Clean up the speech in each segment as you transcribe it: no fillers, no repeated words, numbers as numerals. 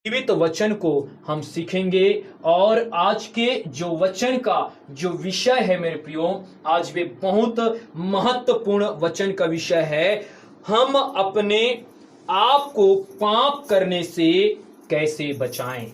जीवित वचन को हम सीखेंगे। और आज के जो वचन का जो विषय है मेरे प्रियो, आज वे बहुत महत्वपूर्ण वचन का विषय है। हम अपने आप को पाप करने से कैसे बचाएं।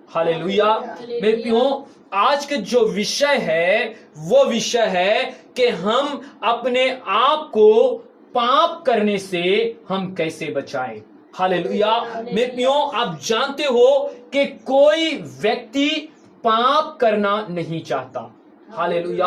हालेलुया। मेरे प्रियो, आज के जो विषय है वो विषय है कि हम अपने आप को पाप करने से हम कैसे बचाएं। हालेलुया। मेरे प्रियो, आप जानते हो कि कोई व्यक्ति पाप करना नहीं चाहता। हालेलुया।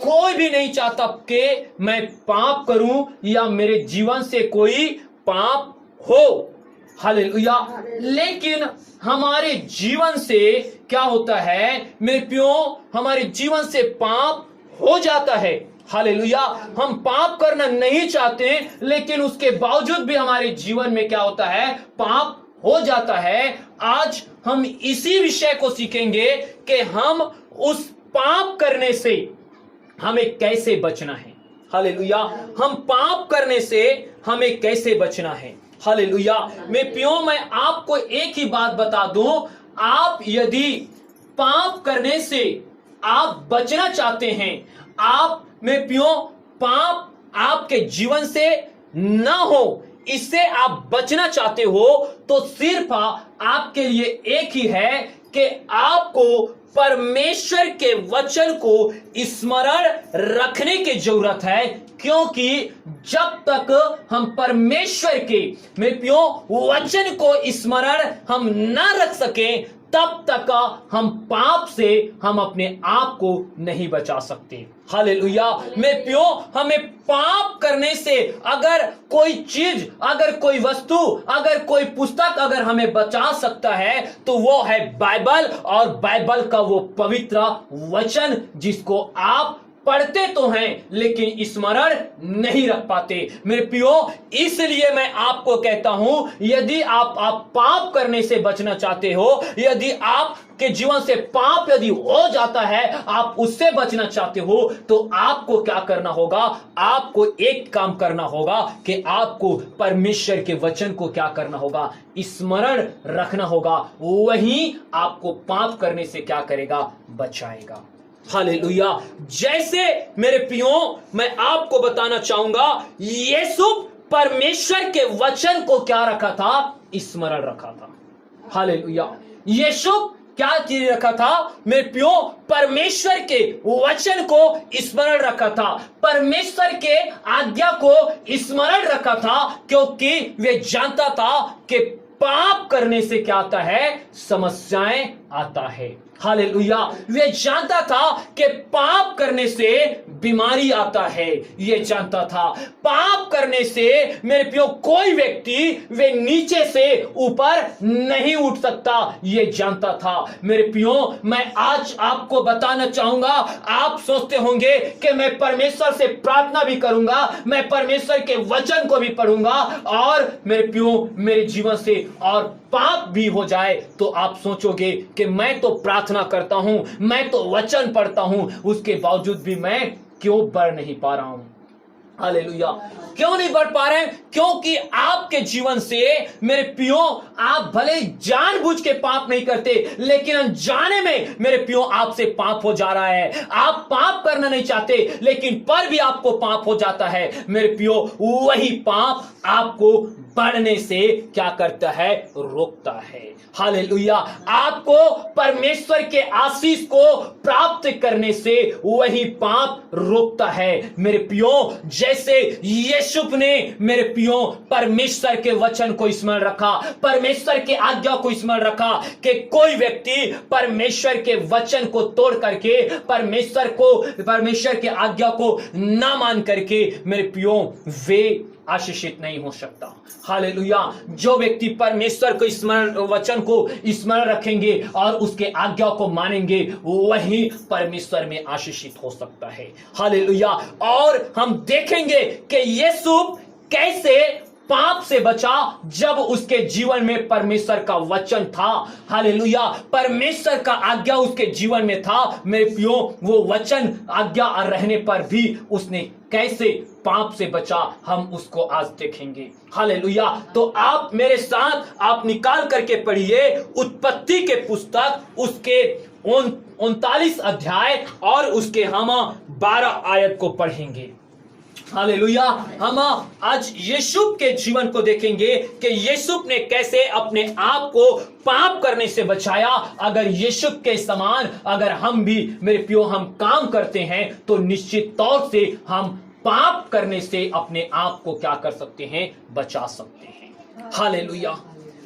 कोई भी नहीं चाहता कि मैं पाप करूं या मेरे जीवन से कोई पाप हो। हालेलुया। लेकिन हमारे जीवन से क्या होता है मेरे प्रियो, हमारे जीवन से पाप हो जाता है। हालेलुया। हम पाप करना नहीं चाहते, लेकिन उसके बावजूद भी हमारे जीवन में क्या होता है, पाप हो जाता है। आज हम इसी विषय को सीखेंगे कि हम उस पाप करने से हमें कैसे बचना है। हालेलुया। हम पाप करने से हमें कैसे बचना है। हालेलुया। मैं आपको एक ही बात बता दूं, आप यदि पाप करने से आप बचना चाहते हैं, आप में पाप आपके जीवन से ना हो, इससे आप बचना चाहते हो, तो सिर्फ आपके लिए एक ही है कि आपको परमेश्वर के वचन को स्मरण रखने की जरूरत है। क्योंकि जब तक हम परमेश्वर के वचन को स्मरण हम ना रख सकें, तब तक हम पाप से हम अपने आप को नहीं बचा सकते। हालेलुया। हमें पाप करने से अगर कोई चीज, अगर कोई वस्तु, अगर कोई पुस्तक अगर हमें बचा सकता है तो वो है बाइबल, और बाइबल का वो पवित्र वचन जिसको आप पढ़ते तो हैं लेकिन स्मरण नहीं रख पाते। मेरे प्रियो, इसलिए मैं आपको कहता हूं, यदि आप पाप करने से बचना चाहते हो, यदि आपके जीवन से पाप यदि हो जाता है, आप उससे बचना चाहते हो, तो आपको क्या करना होगा, आपको एक काम करना होगा कि आपको परमेश्वर के वचन को क्या करना होगा, स्मरण रखना होगा। वही आपको पाप करने से क्या करेगा, बचाएगा। हालेलुया। जैसे मेरे प्रियो, मैं आपको बताना चाहूंगा, यीशु परमेश्वर के वचन को क्या रखा था, स्मरण रखा था। हालेलुया। यीशु क्या चीज रखा था मेरे प्रियो, परमेश्वर के वचन को स्मरण रखा था, परमेश्वर के आज्ञा को स्मरण रखा था, क्योंकि वे जानता था कि पाप करने से क्या आता है, समस्याएं आता है। हालेलुया। वे जानता था कि पाप करने से बीमारी आता है, ये जानता था। पाप करने से मेरे प्रियो कोई व्यक्ति वे नीचे से ऊपर नहीं उठ सकता, ये जानता था। मेरे प्रियो, मैं आज आपको बताना चाहूंगा, आप सोचते होंगे कि मैं परमेश्वर से प्रार्थना भी करूंगा, मैं परमेश्वर के वचन को भी पढ़ूंगा, और मेरे प्रियो मेरे जीवन से और पाप भी हो जाए, तो आप सोचोगे कि मैं तो प्रार्थना करता हूं, मैं तो वचन पढ़ता हूं, उसके बावजूद भी मैं क्यों बढ़ नहीं पा रहा हूं। हालेलुया। क्यों नहीं बढ़ पा रहे हैं? क्योंकि आपके जीवन से मेरे प्रियो, आप भले जानबूझ के पाप नहीं करते, लेकिन अनजाने में मेरे प्रियो आपसे पाप हो जा रहा है। आप पाप करना नहीं चाहते, लेकिन पर भी आपको पाप हो जाता है। मेरे प्रियो, वही पाप आपको बढ़ने से क्या करता है, रोकता है। हालेलुया। आपको परमेश्वर के आशीष को प्राप्त करने से वही पाप रोकता है। मेरे प्रियो, जैसे यीशु ने मेरे प्रियो परमेश्वर के वचन को स्मरण रखा, परमेश्वर के आज्ञा को स्मरण रखा, कि कोई व्यक्ति परमेश्वर के वचन को तोड़ करके परमेश्वर के आज्ञा को ना मान करके मेरे प्रियो वे आशीषित नहीं हो सकता। हालेलुया। जो व्यक्ति परमेश्वर को वचन को स्मरण रखेंगे और उसके आज्ञा को मानेंगे, वही परमेश्वर में आशीषित हो सकता है। हालेलुया। और हम देखेंगे कि यीशु कैसे पाप से बचा, जब उसके जीवन में परमेश्वर का वचन था। हालेलुया। परमेश्वर का आज्ञा उसके जीवन में था। मेरे प्रियो, वो वचन आज्ञा रहने पर भी उसने कैसे पाप से बचा, हम उसको आज देखेंगे। हालेलुया। तो आप मेरे साथ आप निकाल करके पढ़िए उत्पत्ति के पुस्तक उसके 39 अध्याय और उसके हम 12 आयत को पढ़ेंगे। हालेलुया। हम आज यीशु के जीवन को देखेंगे कि यीशु ने कैसे अपने आप को पाप करने से बचाया। अगर यीशु के समान अगर हम भी मेरे प्रियो हम काम करते हैं तो निश्चित तौर से हम पाप करने से अपने आप को क्या कर सकते हैं, बचा सकते हैं। Hallelujah,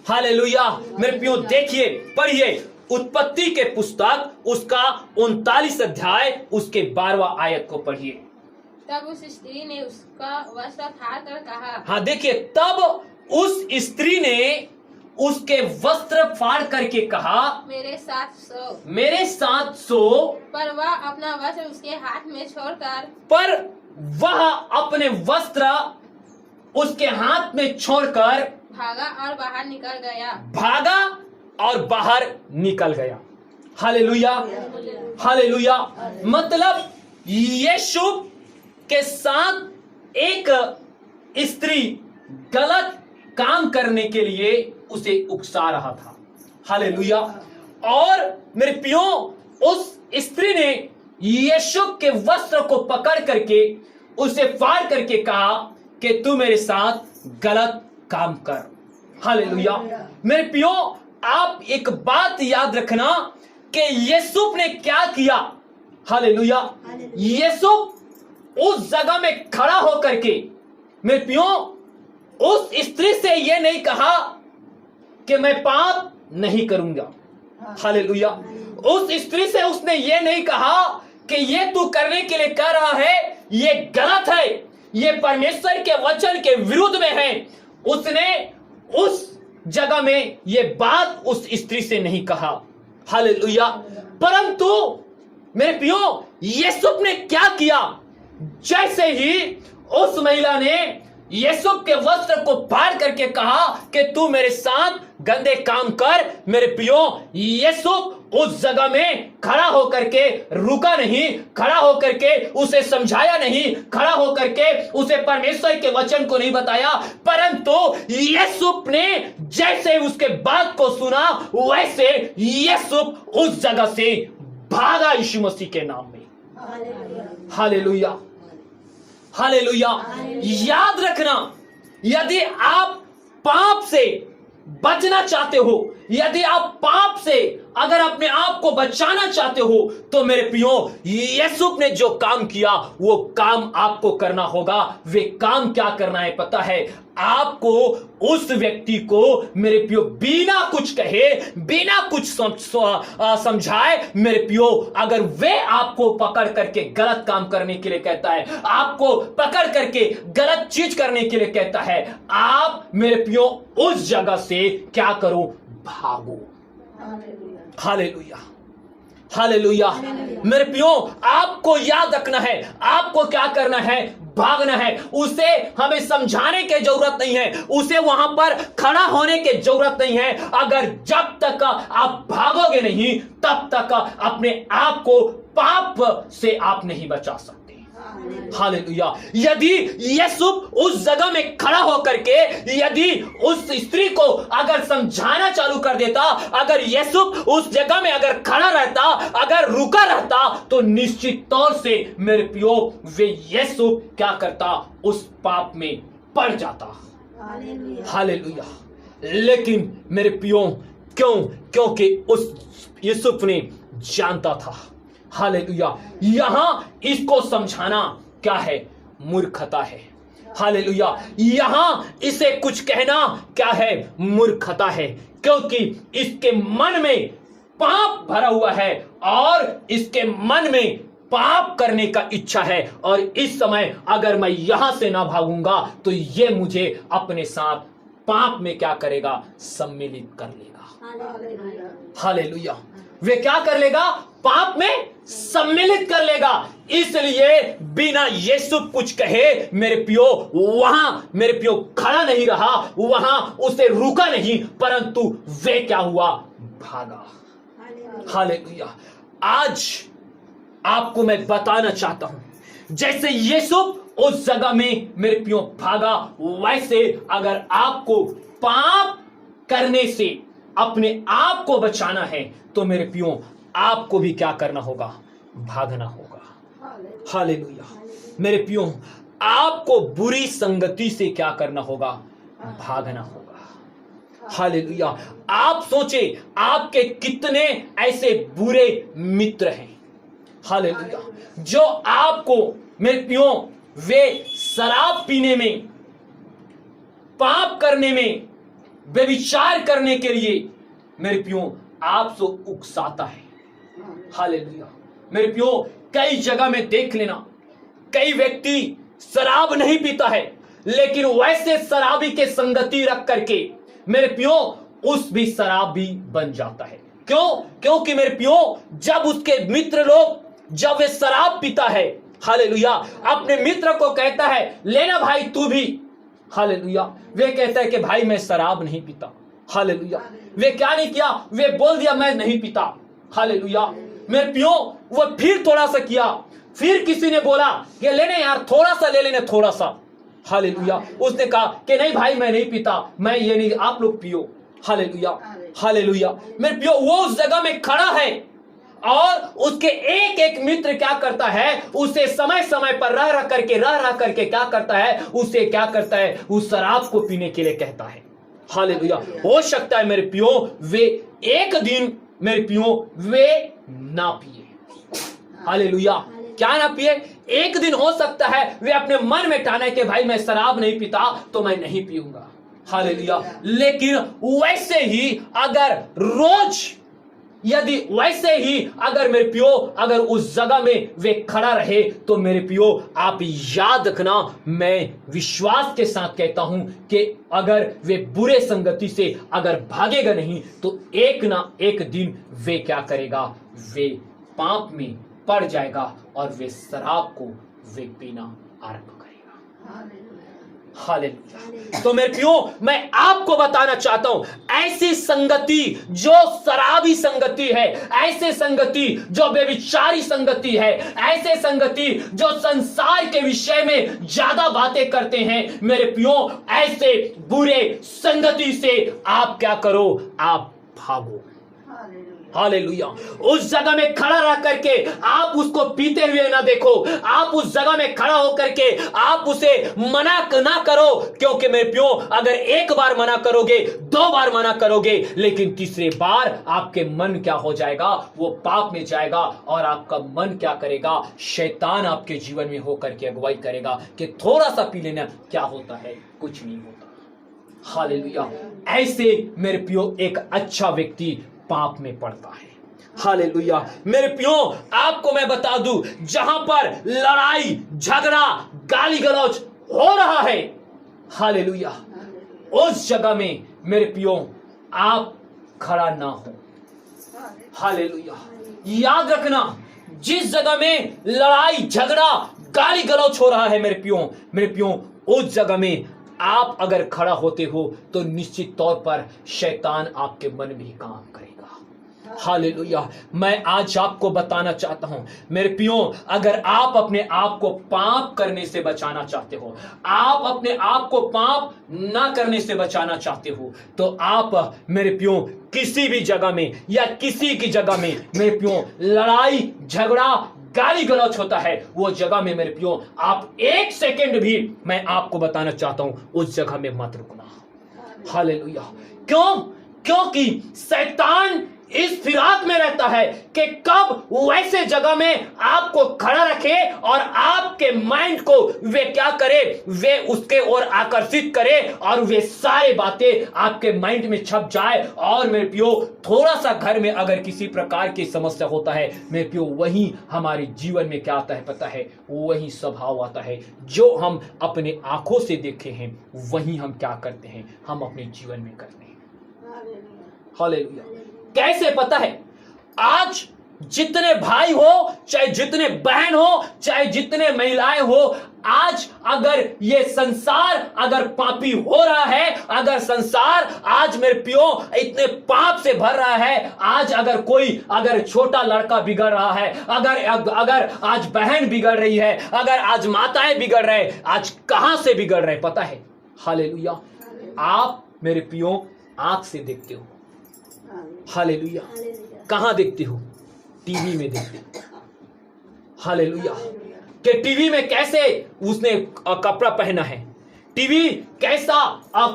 hallelujah. मेरे प्रियो देखिए, पढ़िए उत्पत्ति के पुस्तक उसका 39 अध्याय उसके 12वां आयत को पढ़िए। तब उस स्त्री ने उसका वस्त्र फाड़ कर कहा। हाँ देखिए, तब उस स्त्री ने उसके वस्त्र फाड़ करके कहा, मेरे साथ सो। मेरे साथ सो। पर वह अपना वस्त्र उसके हाथ में छोड़कर पर वह अपने वस्त्र उसके हाथ में छोड़कर भागा और बाहर निकल गया। भागा और बाहर निकल गया। Hallelujah, hallelujah. मतलब यीशु के साथ एक स्त्री गलत काम करने के लिए उसे उकसा रहा था। हालेलुया। और मेरे प्रियो, उस स्त्री ने यीशु के वस्त्र को पकड़ करके उसे फाड़ करके कहा कि तू मेरे साथ गलत काम कर। हालेलुया। मेरे प्रियो, आप एक बात याद रखना कि यीशु ने क्या किया। हालेलुया। यीशु उस जगह में खड़ा होकर के मेरे प्रियो उस स्त्री से यह नहीं कहा कि मैं पाप नहीं करूंगा। हालेलुया। उस स्त्री से उसने ये नहीं कहा कि ये तू करने के लिए कह रहा है ये गलत है, ये परमेश्वर के वचन के विरुद्ध में है। उसने उस जगह में ये बात उस स्त्री से नहीं कहा। हालेलुया। परंतु मेरे प्रियो, यीशु ने क्या किया, जैसे ही उस महिला ने यीशु के वस्त्र को फाड़ करके कहा कि तू मेरे साथ गंदे काम कर, मेरे प्रियो यीशु उस जगह में खड़ा होकर के रुका नहीं, खड़ा होकर के उसे समझाया नहीं, खड़ा होकर के उसे परमेश्वर के वचन को नहीं बताया, परंतु यीशु ने जैसे उसके बात को सुना वैसे यीशु उस जगह से भागा यीशु मसीह के नाम में। Hallelujah, hallelujah. याद रखना, यदि आप पाप से बचना चाहते हो, यदि आप पाप से अगर अपने आप को बचाना चाहते हो, तो मेरे प्रियो यीशु ने जो काम किया वो काम आपको करना होगा। वे काम क्या करना है पता है आपको? उस व्यक्ति को मेरे प्रियो बिना कुछ कहे, बिना कुछ समझाए, मेरे प्रियो अगर वे आपको पकड़ करके गलत काम करने के लिए कहता है, आपको पकड़ करके गलत चीज करने के लिए कहता है, आप मेरे प्रियो उस जगह से क्या करो? भागो। Hallelujah, hallelujah. मेरे प्रियो आपको याद रखना है, आपको क्या करना है? भागना है। उसे हमें समझाने की जरूरत नहीं है, उसे वहां पर खड़ा होने की जरूरत नहीं है। अगर जब तक आप भागोगे नहीं तब तक अपने आप को पाप से आप नहीं बचा सकते। हालेलुया। यदि यीशु उस जगह में खड़ा होकर के यदि उस स्त्री को अगर समझाना चालू कर देता, अगर यीशु उस जगह में अगर खड़ा रहता, अगर रुका रहता, तो निश्चित तौर से मेरे प्रियो वे यीशु क्या करता? उस पाप में पड़ जाता। हालेलुया। लेकिन मेरे प्रियो क्यों? क्योंकि उस यीशु ने जानता था। हालेलुया। यहां इसको समझाना क्या है? मूर्खता है। हालेलुया। यहां इसे कुछ कहना क्या है? मूर्खता है, क्योंकि इसके मन में पाप भरा हुआ है और इसके मन में पाप करने का इच्छा है। और इस समय अगर मैं यहां से ना भागूंगा तो ये मुझे अपने साथ पाप में क्या करेगा? सम्मिलित कर लेगा। हालेलुया। वे क्या कर लेगा? पाप में सम्मिलित कर लेगा। इसलिए बिना यीशु कुछ कहे मेरे प्रियो वहां मेरे प्रियो खड़ा नहीं रहा, वहां उसे रुका नहीं, परंतु वे क्या हुआ? भागा। हालेलुया। आज आपको मैं बताना चाहता हूं, जैसे यीशु उस जगह में मेरे प्रियो भागा। वैसे अगर आपको पाप करने से अपने आप को बचाना है तो मेरे प्रियो आपको भी क्या करना होगा? भागना होगा। हालेलुया। मेरे प्रियो आपको बुरी संगति से क्या करना होगा? भागना होगा। हालेलुया। आप सोचे आपके कितने ऐसे बुरे मित्र हैं, हालेलुया, जो आपको मेरे प्रियो वे शराब पीने में, पाप करने में, व्यभिचार करने के लिए मेरे प्रियो आपसे उकसाता है। हालेलुया। मेरे प्रियो कई जगह में देख लेना, कई व्यक्ति शराब नहीं पीता है लेकिन वैसे शराबी के संगति रख करके मेरे प्रियो उस भी शराब भी बन जाता है। क्यों? क्योंकि मेरे प्रियो जब उसके मित्र लोग जब वे शराब पीता है, हालेलुया, अपने मित्र को कहता है लेना भाई तू भी, हालेलुया, वे कहता है कि भाई मैं शराब नहीं पीता। हालेलुया। वे क्या नहीं किया? वे बोल दिया मैं नहीं पीता। हालेलुया। मेरे प्रियो वो फिर थोड़ा सा किया, फिर किसी ने बोला कि लेने यार थोड़ा सा ले लेने, थोड़ा सा। हालेलुया। उसने कहा कि नहीं भाई मैं नहीं पीता, मैं ये नहीं, आप लोग पियो। हालेलुया। हालेलुया। मेरे प्रियो वो उस जगह में खड़ा है और उसके एक एक मित्र क्या करता है? उसे समय समय पर रह करके क्या करता है? उसे क्या करता है? उस शराब को पीने के लिए कहता है। हालेलुया। हो सकता है मेरे प्रियो वे एक दिन मेरे प्रियो वे ना पिए। हालेलुया। क्या ना पिए? एक दिन हो सकता है वे अपने मन में ठाने के भाई मैं शराब नहीं पीता तो मैं नहीं पीऊंगा। हालेलुया। लेकिन वैसे ही अगर रोज, यदि वैसे ही अगर मेरे प्रियो अगर उस जगह में वे खड़ा रहे तो मेरे प्रियो आप याद रखना, मैं विश्वास के साथ कहता हूं कि अगर वे बुरे संगति से अगर भागेगा नहीं तो एक ना एक दिन वे क्या करेगा? वे पाप में पड़ जाएगा और वे शराब को वे पीना आरंभ करेगा। हालेलुया। तो मेरे प्रियो मैं आपको बताना चाहता हूं, ऐसी संगति जो शराबी संगति है, ऐसे संगति जो व्यभिचारी संगति है, ऐसे संगति जो संसार के विषय में ज्यादा बातें करते हैं, मेरे प्रियो ऐसे बुरे संगति से आप क्या करो? आप भागो। हालेलुया। उस जगह में खड़ा रह करके आप उसको पीते हुए ना देखो, आप उस जगह में खड़ा होकर के आप उसे मना ना करो, क्योंकि मेरे प्रियो अगर एक बार मना करोगे, दो बार मना करोगे, लेकिन तीसरे बार आपके मन क्या हो जाएगा? वो पाप में जाएगा और आपका मन क्या करेगा? शैतान आपके जीवन में होकर के अगुवाई करेगा कि थोड़ा सा पी लेना क्या होता है? कुछ नहीं होता। हालेलुया। ऐसे मेरे प्रियो एक अच्छा व्यक्ति पाप में पड़ता है। हालेलुया। मेरे प्रियो आपको मैं बता दूं, जहां पर लड़ाई झगड़ा गाली गलौज हो रहा है, हालेलुया, उस जगह में मेरे प्रियो आप खड़ा ना हो। हालेलुया। याद रखना, जिस जगह में लड़ाई झगड़ा गाली गलौज हो रहा है मेरे प्रियो उस जगह में आप अगर खड़ा होते हो तो निश्चित तौर पर शैतान आपके मन में ही काम करेगा। हालेलुया। मैं आज आपको बताना चाहता हूं मेरे प्रियो, अगर आप अपने आप को पाप करने से बचाना चाहते हो, आप अपने आप को पाप ना करने से बचाना चाहते हो, तो आप मेरे प्रियो किसी भी जगह में या किसी की जगह में मेरे प्रियो लड़ाई झगड़ा गाली गलौज होता है, वो जगह में मेरे प्रियो आप एक सेकंड भी, मैं आपको बताना चाहता हूं, उस जगह में मत रुकना। हालेलुया। क्यों? क्योंकि शैतान इस फिराक में रहता है कि कब वैसे जगह में आपको खड़ा रखे और आपके माइंड को वे क्या करे? वे उसके ओर आकर्षित करे और वे सारे बातें आपके माइंड में छप जाए। और मेरे प्रियो थोड़ा सा घर में अगर किसी प्रकार की समस्या होता है मेरे प्रियो, वही हमारे जीवन में क्या आता है पता है? वही स्वभाव आता है जो हम अपने आंखों से देखे हैं, वही हम क्या करते हैं? हम अपने जीवन में करते हैं। हालेलुया। कैसे पता है? आज जितने भाई हो, चाहे जितने बहन हो, चाहे जितने महिलाएं हो, आज अगर ये संसार अगर पापी हो रहा है, अगर संसार आज मेरे प्रियो इतने पाप से भर रहा है, आज अगर कोई अगर छोटा लड़का बिगड़ रहा है, अगर आज बहन बिगड़ रही है, अगर आज माताएं बिगड़ रहे, आज कहां से बिगड़ रहे पता है? हालेलुया। आप मेरे प्रियो आंख से देखते हो, हालेलुया। कहां देखते हो? टीवी में देखते हो, हालेलुया। कि टीवी में कैसे उसने कपड़ा पहना है, टीवी कैसा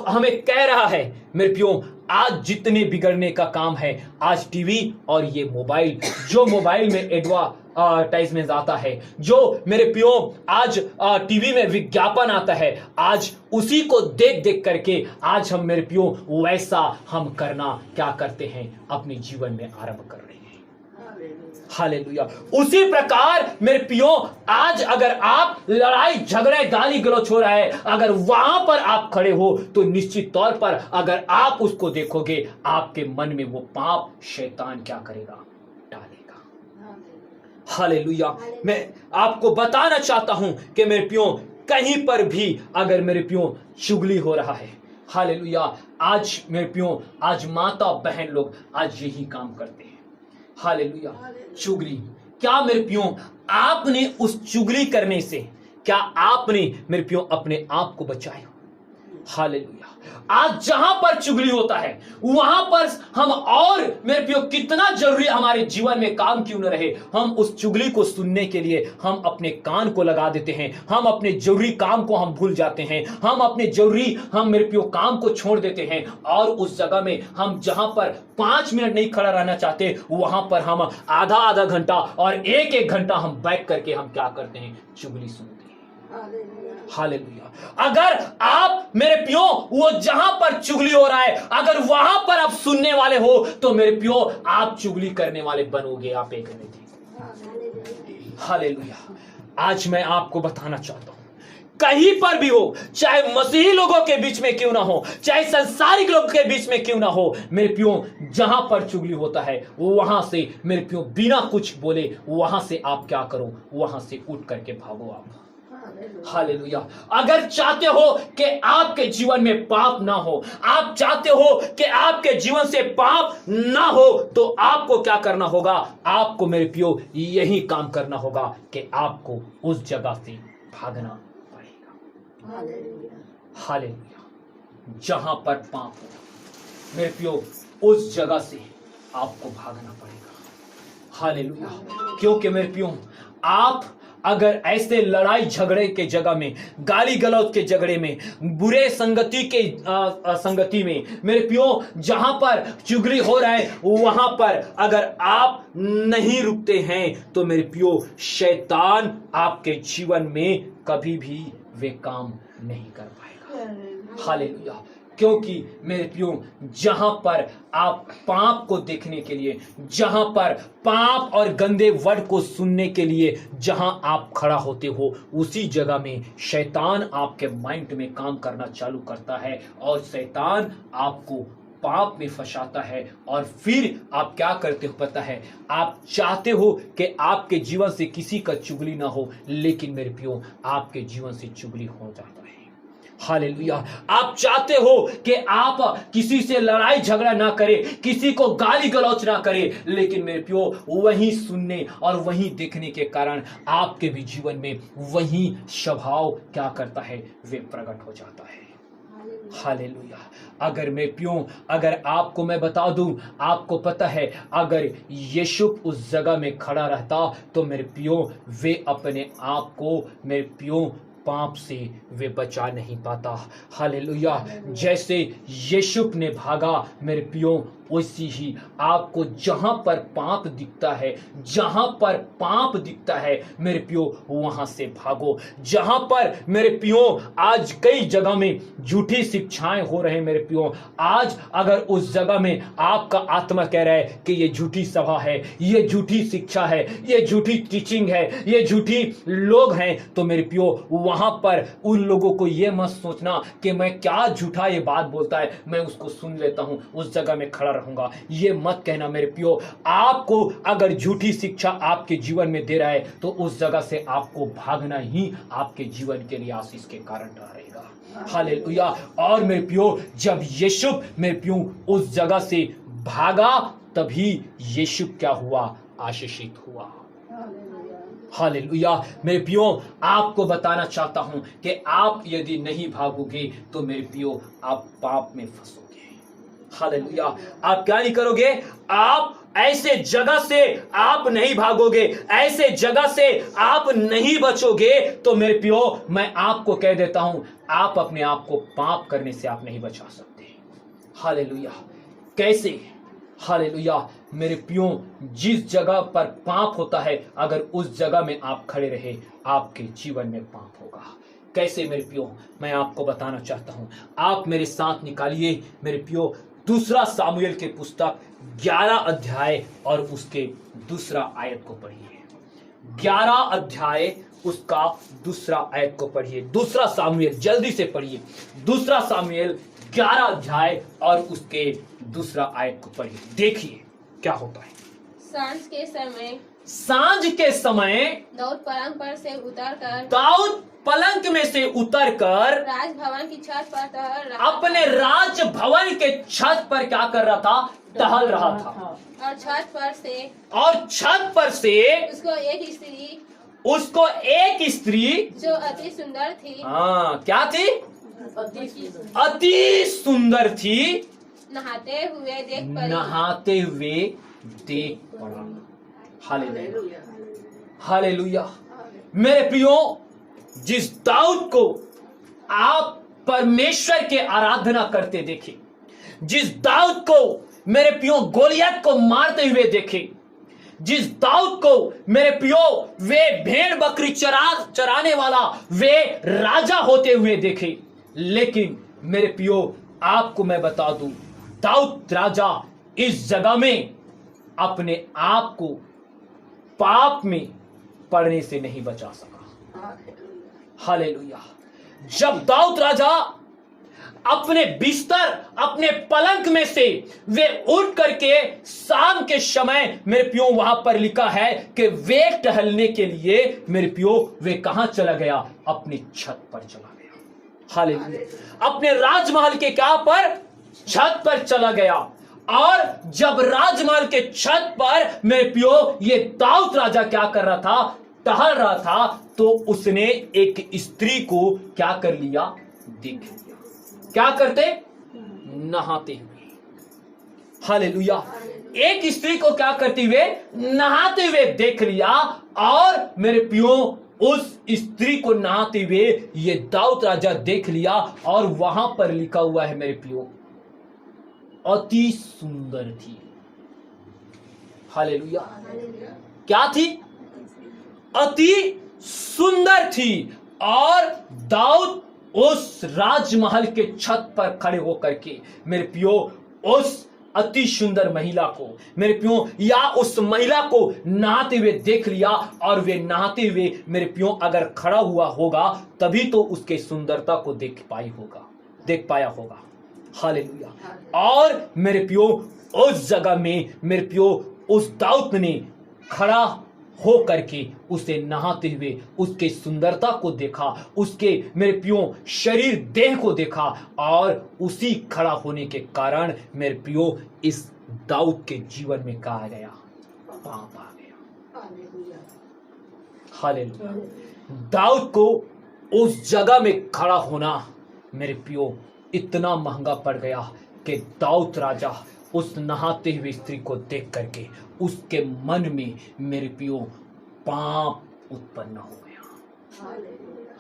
हमें कह रहा है। मेरे प्रियो आज जितने बिगड़ने का काम है, आज टीवी और ये मोबाइल, जो मोबाइल में एडवर्टाइजमेंट आता है, जो मेरे प्रियो आज टीवी में विज्ञापन आता है, आज उसी को देख देख करके आज हम मेरे प्रियो वैसा हम करना क्या करते हैं, अपने जीवन में आरंभ कर रहे हैं। हालेलुया। उसी प्रकार मेरे प्रियो आज अगर आप लड़ाई झगड़े गाली गलौज हो रहा है, अगर वहां पर आप खड़े हो तो निश्चित तौर पर अगर आप उसको देखोगे, आपके मन में वो पाप शैतान क्या करेगा? डालेगा। हालेलुया। मैं आपको बताना चाहता हूं कि मेरे प्रियो कहीं पर भी अगर मेरे प्रियो चुगली हो रहा है, हालेलुया, आज मेरे प्रियो आज माता बहन लोग आज यही काम करते हैं। हालेलुया। चुगली, क्या मेरे प्रियो आपने उस चुगली करने से क्या आपने मेरे प्रियो अपने आप को बचाया? हालेलुया। आज जहां पर चुगली होता है वहां पर हम, और मेरे प्रियो कितना जरूरी हमारे जीवन में काम क्यों न रहे, हम उस चुगली को सुनने के लिए हम अपने कान को लगा देते हैं, हम अपने जरूरी काम को हम भूल जाते हैं, हम अपने जरूरी हम मेरे प्रियो काम को छोड़ देते हैं, और उस जगह में हम जहां पर 5 मिनट नहीं खड़ा रहना चाहते, वहां पर हम आधा घंटा और एक घंटा हम बैठ करके हम क्या करते हैं? चुगली सुनते हैं। हालेलुया। अगर आप मेरे प्रियो वो जहां पर चुगली हो रहा है, अगर वहां पर आप सुनने वाले हो तो मेरे प्रियो आप चुगली करने वाले बनोगे, आप एक नहीं। हालेलुया। आज मैं आपको बताना चाहता हूं, कहीं पर भी हो, चाहे मसीही लोगों के बीच में क्यों ना हो, चाहे संसारिक लोगों के बीच में क्यों ना हो, मेरे प्रियो जहां पर चुगली होता है वहां से मेरे प्रियो बिना कुछ बोले वहां से आप क्या करो? वहां से उठ करके भागो आप। हालेलुया। अगर चाहते हो कि आपके जीवन में पाप ना हो, आप चाहते हो कि आपके जीवन से पाप ना हो, तो आपको क्या करना होगा? आपको मेरे प्रियो यही काम करना होगा कि आपको उस जगह से भागना पड़ेगा। हालेलुया। जहां पर पाप हो मेरे प्रियो उस जगह से आपको भागना पड़ेगा। हालेलुया। क्योंकि मेरे प्रियो आप अगर ऐसे लड़ाई झगड़े के जगह में, गाली गलौज के झगड़े में, बुरे संगति के संगति में मेरे प्रियो जहां पर चुगली हो रहा है वहां पर अगर आप नहीं रुकते हैं तो मेरे प्रियो शैतान आपके जीवन में कभी भी वे काम नहीं कर पाएगा। हालेलुया। क्योंकि मेरे प्रियो जहां पर आप पाप को देखने के लिए, जहां पर पाप और गंदे वर्ड को सुनने के लिए जहां आप खड़ा होते हो, उसी जगह में शैतान आपके माइंड में काम करना चालू करता है और शैतान आपको पाप में फंसाता है। और फिर आप क्या करते हो पता है? आप चाहते हो कि आपके जीवन से किसी का चुगली ना हो, लेकिन मेरे प्रियो आपके जीवन से चुगली हो जाता है। हालेलुया। आप चाहते हो कि आप किसी से लड़ाई झगड़ा ना करें, किसी को गाली गलौज ना करें, लेकिन मेरे प्रियो वही सुनने और वही देखने के कारण आपके भी जीवन में वही स्वभाव क्या करता है? वे प्रकट हो जाता है। हालेलुया। अगर मैं प्रियो अगर आपको मैं बता दूं, आपको पता है अगर यीशु उस जगह में खड़ा रहता तो मेरे प्रियो वे अपने आप को मेरे प्रियो पाप से वे बचा नहीं पाता। हालेलुया। जैसे यीशु ने भागा मेरे प्रियो, वैसी ही आपको जहां पर पाप दिखता है, जहां पर पाप दिखता है मेरे प्रियो वहां से भागो। जहां पर मेरे प्रियो आज कई जगह में झूठी शिक्षाएं हो रहे हैं मेरे प्रियो, आज अगर उस जगह में आपका आत्मा कह रहा है कि ये झूठी सभा है, ये झूठी शिक्षा है, ये झूठी टीचिंग है, ये झूठी लोग हैं, तो मेरे प्रियो वहां पर उन लोगों को ये मत सोचना कि मैं क्या झूठा ये बात बोलता है, मैं उसको सुन लेता हूं। उस जगह में खड़ा रहूंगा। ये मत कहना मेरे प्रियो। आपको अगर झूठी शिक्षा आपके जीवन में दे रहा है तो उस जगह से आपको भागना ही आपके जीवन के लिए आशीष के कारण रहेगा। हालेलुया। और मेरे प्रियो, जब यीशु मेरे प्रियो उस जगह से भागा, तभी यीशु क्या हुआ? आशीषित हुआ। हालेलुया। मेरे प्रियो, आपको बताना चाहता हूं कि आप यदि नहीं भागोगे तो मेरे प्रियो आप पाप में फंसोगे। हालेलुया। आप क्या नहीं करोगे? आप ऐसे जगह से आप नहीं भागोगे, ऐसे जगह से आप नहीं बचोगे। तो मेरे प्रियो, मैं आपको कह देता हूं, आप अपने आप को पाप करने से आप नहीं बचा सकते। हालेलुया। कैसे? हालेलुया। मेरे प्रियो, जिस जगह पर पाप होता है, अगर उस जगह में आप खड़े रहे, आपके जीवन में पाप होगा। कैसे मेरे प्रियो? मैं आपको बताना चाहता हूं। आप मेरे साथ निकालिए मेरे प्रियो, दूसरा सामुएल के पुस्तक 11 अध्याय और उसके दूसरा आयत को पढ़िए। 11 अध्याय उसका दूसरा आयत को पढ़िए। दूसरा सामुएल, जल्दी से पढ़िए। दूसरा सामुएल 11 अध्याय और उसके दूसरा आयत को पढ़िए। देखिए क्या होता है। सांझ के समय दाऊद पलंग पर से उतरकर दाऊद पलंग में से उतरकर राजभवन की छत पर टहल रहा अपने राजभवन के छत पर क्या कर रहा था? टहल रहा था। और छत पर से उसको एक स्त्री जो अति सुंदर थी, क्या थी? अति सुंदर थी, नहाते हुए देख पड़ा। हालेलुया। हालेलुया। मेरे प्रियो, जिस दाऊद को आप परमेश्वर के आराधना करते देखे, जिस दाऊद को मेरे प्रियो गोलियत को मारते हुए देखे, जिस दाऊद को मेरे प्रियो वे भेड़ बकरी चराने वाला वे राजा होते हुए देखे, लेकिन मेरे प्रियो आपको मैं बता दूं, दाऊद राजा इस जगह में अपने आप को पाप में पड़ने से नहीं बचा सका। हालेलुया। जब दाऊद राजा अपने बिस्तर, अपने पलंग में से वे उठ करके शाम के समय मेरे प्रियो वहां पर लिखा है कि वे टहलने के लिए मेरे प्रियो वे कहां चला गया? अपनी छत पर चला गया। हालेलुया। अपने राजमहल के क्या पर? छत पर चला गया। और जब राजमहल के छत पर मेरे प्रियो ये दाऊद राजा क्या कर रहा था? टहल रहा था, तो उसने एक स्त्री को क्या कर लिया? देख लिया। क्या करते? नहाते हुए। हालेलुया। एक स्त्री को क्या करते हुए? नहाते हुए देख लिया। और मेरे प्रियो उस स्त्री को नहाते हुए ये दाऊद राजा देख लिया, और वहां पर लिखा हुआ है मेरे प्रियो, अति सुंदर थी। हालेलुया। क्या थी? अति सुंदर थी। और दाऊद उस राजमहल के छत पर खड़े होकर के मेरे प्रियो उस अति सुंदर महिला को मेरे प्रियो या उस महिला को नहाते हुए देख लिया। और वे नहाते हुए मेरे प्रियो अगर खड़ा हुआ होगा तभी तो उसके सुंदरता को देख पाया होगा। हालेलुया। और मेरे प्रियो उस जगह में मेरे प्रियो उस दाऊद ने खड़ा हो करके उसे नहाते हुए उसके सुंदरता को देखा, उसके मेरे प्रियो शरीर देह को देखा, और उसी खड़ा होने के कारण मेरे प्रियो इस दाऊद के जीवन में कहा गया? पाप आ गया। हालेलुया। दाऊद को उस जगह में खड़ा होना मेरे प्रियो इतना महंगा पड़ गया कि दाऊद राजा उस नहाते हुए स्त्री को देख करके उसके मन में मेरे प्रियो पाप उत्पन्न हो गया।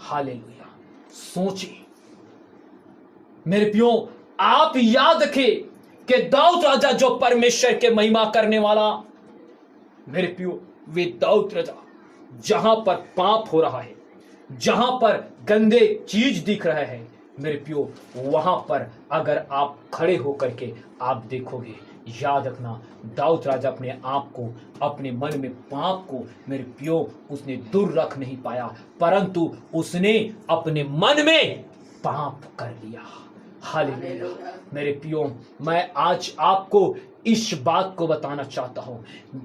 हालेलुया। सोचिए मेरे प्रियो, आप याद रखें कि दाऊद राजा जो परमेश्वर के महिमा करने वाला मेरे प्रियो, वे दाऊद राजा जहां पर पाप हो रहा है, जहां पर गंदे चीज दिख रहे हैं मेरे प्रियो, वहां पर अगर आप खड़े होकर के आप देखोगे, याद रखना दाऊद राजा अपने आप को, अपने मन में पाप को मेरे प्रियो उसने दूर रख नहीं पाया, परंतु उसने अपने मन में पाप कर लिया। हालेलुया। मेरे प्रियो, मैं आज आपको इस बात को बताना चाहता हूं,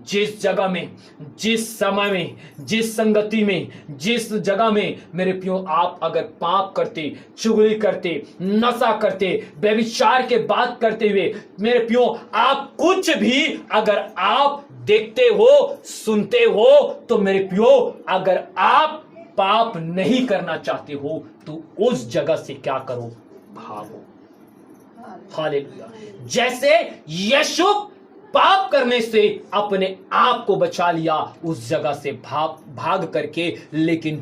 जिस जगह में, जिस समय में, जिस संगति में, जिस जगह में मेरे प्रियो आप अगर पाप करते, चुगली करते, नशा करते, व्यभिचार के बात करते हुए मेरे प्रियो आप कुछ भी अगर आप देखते हो, सुनते हो, तो मेरे प्रियो अगर आप पाप नहीं करना चाहते हो तो उस जगह से क्या करो, भागो। हालेलुया। जैसे यीशु पाप करने से अपने आप को बचा लिया उस जगह से भाग करके, लेकिन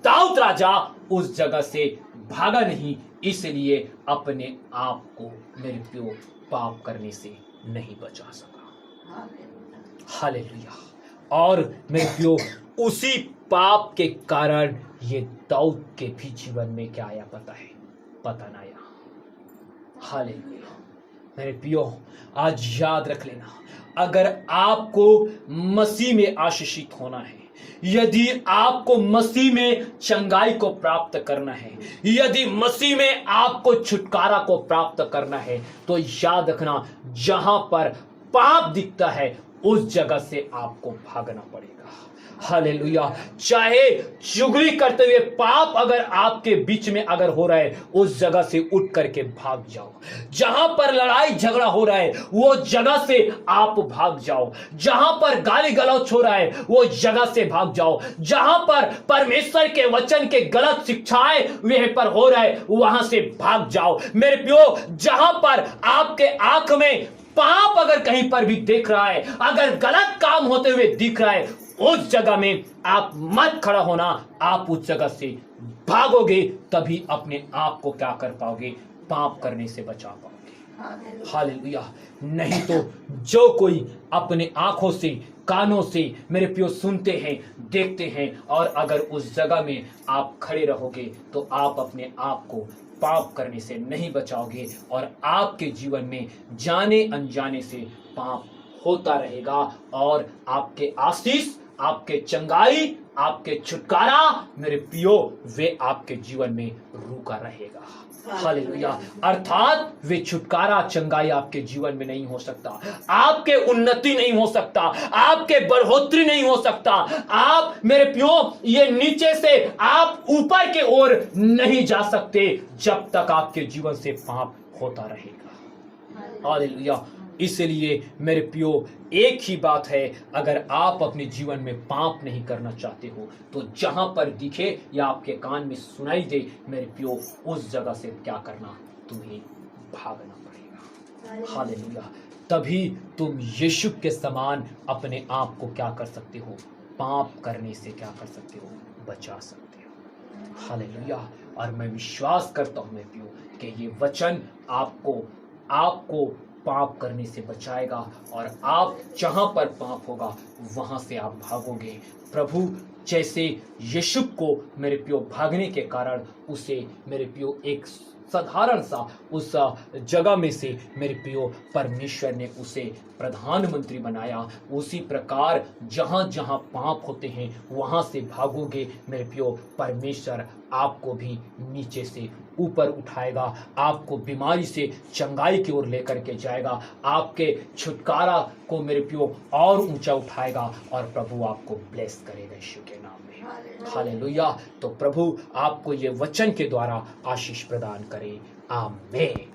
दाऊद राजा उस जगह से भागा नहीं, इसलिए अपने आप को मेरे प्रियो पाप करने से नहीं बचा सका। हालेलुया। और मेरे प्रियो उसी पाप के कारण ये दाऊद के भी जीवन में क्या आया पता है, पतन आया। हालेलुया। मेरे प्रियो आज याद रख लेना, अगर आपको मसीह में आशीषित होना है, यदि आपको मसीह में चंगाई को प्राप्त करना है, यदि मसीह में आपको छुटकारा को प्राप्त करना है, तो याद रखना जहां पर पाप दिखता है उस जगह से आपको भागना पड़ेगा। हालेलुया। चाहे चुगली करते हुए पाप अगर आपके बीच में अगर हो रहा है, उस जगह से उठ करके भाग जाओ। जहां पर लड़ाई झगड़ा हो रहा है वो जगह से आप भाग जाओ। जहां पर गाली गलौच हो रहा है वो जगह से भाग जाओ। जहां पर परमेश्वर के वचन के गलत शिक्षाएं वहां पर हो रहा है वहां से भाग जाओ। मेरे प्रियो, जहां पर आपके आंख में पाप अगर कहीं पर भी दिख रहा है, अगर गलत काम होते हुए दिख रहा है, उस जगह में आप मत खड़ा होना, आप उस जगह से भागोगे, तभी अपने आप को क्या कर पाओगे, पाप करने से बचा पाओगे। हालेलुया। नहीं तो जो कोई अपने आंखों से, कानों से मेरे प्रियो सुनते हैं, देखते हैं, और अगर उस जगह में आप खड़े रहोगे तो आप अपने आप को पाप करने से नहीं बचाओगे और आपके जीवन में जाने अनजाने से पाप होता रहेगा और आपके आशीष, आपके चंगाई, आपके छुटकारा मेरे प्रियो वे आपके जीवन में रुका रहेगा। हालेलुया। अर्थात वे छुटकारा, चंगाई आपके जीवन में नहीं हो सकता, आपके उन्नति नहीं हो सकता, आपके बढ़ोतरी नहीं हो सकता। आप मेरे प्रियो ये नीचे से आप ऊपर के ओर नहीं जा सकते जब तक आपके जीवन से पाप होता रहेगा। हालेलुया। इसलिए मेरे प्रियो एक ही बात है, अगर आप अपने जीवन में पाप नहीं करना चाहते हो तो जहां पर दिखे या आपके कान में सुनाई दे मेरे प्रियो उस जगह से क्या करना, तुम्हें भागना पड़ेगा। हालेलुया। तभी तुम यीशु के समान अपने आप को क्या कर सकते हो, पाप करने से क्या कर सकते हो, बचा सकते हो। हालेलुया। और मैं विश्वास करता हूं मेरे प्रियो कि ये वचन आपको पाप करने से बचाएगा और आप जहां पर पाप होगा वहां से आप भागोगे। प्रभु जैसे यीशु को मेरे प्रियो भागने के कारण उसे मेरे प्रियो एक साधारण सा उस जगह में से मेरे प्रियो परमेश्वर ने उसे प्रधानमंत्री बनाया। उसी प्रकार जहां जहां पाप होते हैं वहां से भागोगे मेरे प्रियो, परमेश्वर आपको भी नीचे से ऊपर उठाएगा, आपको बीमारी से चंगाई की ओर लेकर के जाएगा, आपके छुटकारा को मेरे प्रियो और ऊंचा उठाएगा और प्रभु आपको ब्लेस करेगा यीशु के नाम में। हालेलुया। तो प्रभु आपको ये वचन के द्वारा आशीष प्रदान करे। आमीन।